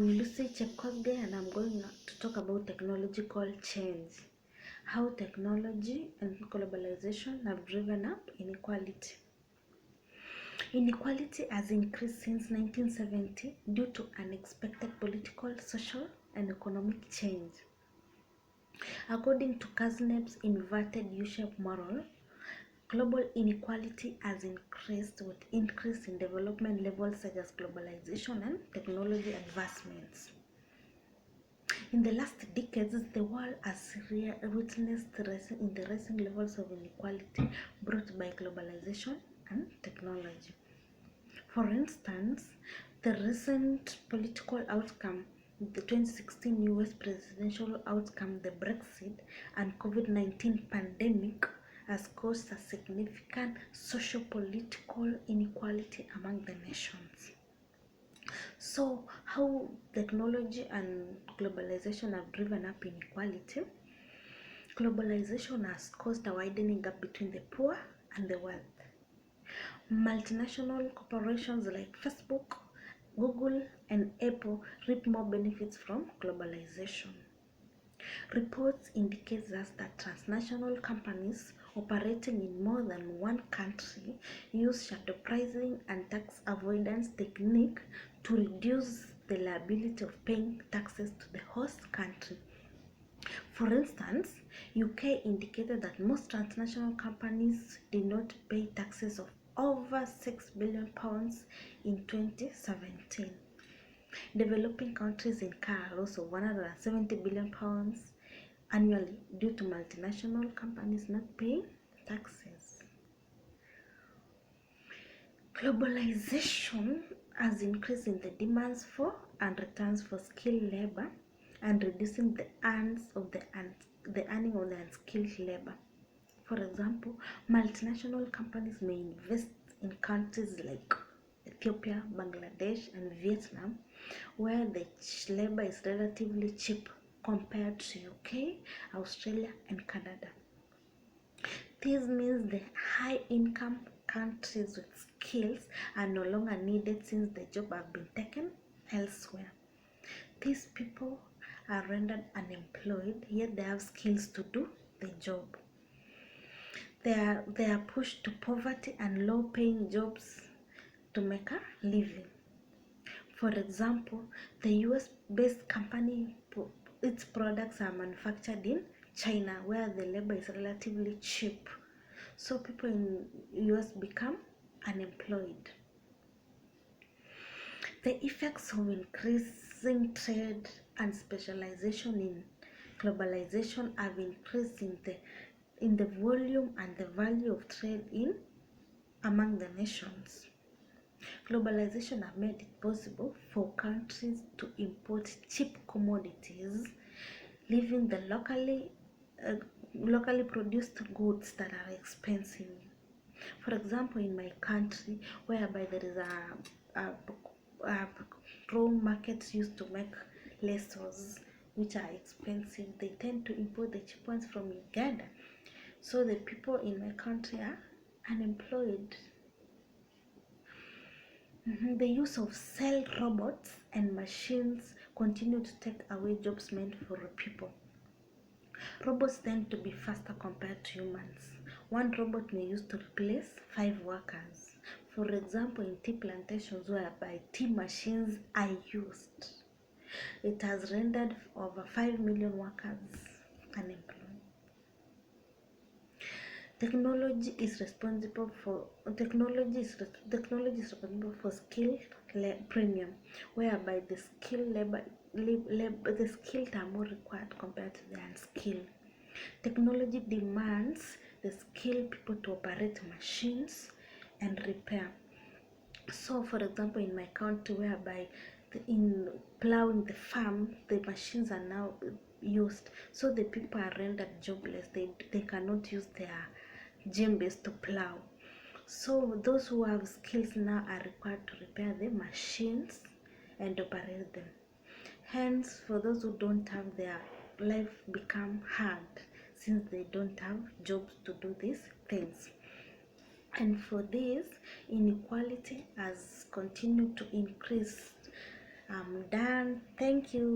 I'm Lucy Chepkosgei, and I'm going to talk about technological change, how technology and globalization have driven up inequality. Inequality has increased since 1970 due to unexpected political, social, and economic change. According to Kasneb's inverted U-shaped model, global inequality has increased with increase in development levels such as globalization and technology advancements. In the last decades, the world has witnessed in the rising levels of inequality brought by globalization and technology. For instance, the recent political outcome, the 2016 US presidential outcome, the Brexit, and COVID-19 pandemic has caused a significant socio-political inequality among the nations. So, how technology and globalization have driven up inequality? Globalization has caused a widening gap between the poor and the wealthy. Multinational corporations like Facebook, Google, and Apple reap more benefits from globalization. Reports indicate that transnational companies operating in more than one country use shadow pricing and tax avoidance technique to reduce the liability of paying taxes to the host country. For instance, UK indicated that most transnational companies did not pay taxes of over £6 billion in 2017. Developing countries incur a loss of £170 billion annually due to multinational companies not paying taxes. Globalization has increased in the demands for and returns for skilled labor and reducing the earning of the unskilled labor. For example, multinational companies may invest in countries like Ethiopia, Bangladesh, and Vietnam, where the labor is relatively cheap compared to UK, Australia, and Canada. This means the high-income countries with skills are no longer needed since the job have been taken elsewhere. These people are rendered unemployed, yet they have skills to do the job. They are pushed to poverty and low-paying jobs to make a living. For example, the US-based company, its products are manufactured in China, where the labor is relatively cheap. So people in US become unemployed. The effects of increasing trade and specialization in globalization have increased in the volume and the value of trade among the nations. Globalization has made it possible for countries to import cheap commodities, leaving the locally produced goods that are expensive. For example, in my country, whereby there is a raw markets used to make lasers, which are expensive, they tend to import the cheap ones from Uganda. So the people in my country are unemployed. The use of cell robots and machines continue to take away jobs meant for people. Robots tend to be faster compared to humans. One robot may use to replace 5 workers. For example, in tea plantations whereby tea machines are used, it has rendered over 5 million workers unemployed. Technology is responsible for skill premium, whereby the skilled are more required compared to the unskilled. Technology demands the skilled people to operate machines and repair. So, for example, in my country, whereby in plowing the farm, the machines are now used, so the people are rendered jobless. They cannot use their jembes to plow. So those who have skills now are required to repair the machines and operate them. Hence, for those who don't have, their life become hard since they don't have jobs to do these things. And for this, inequality has continued to increase I'm done. Thank you.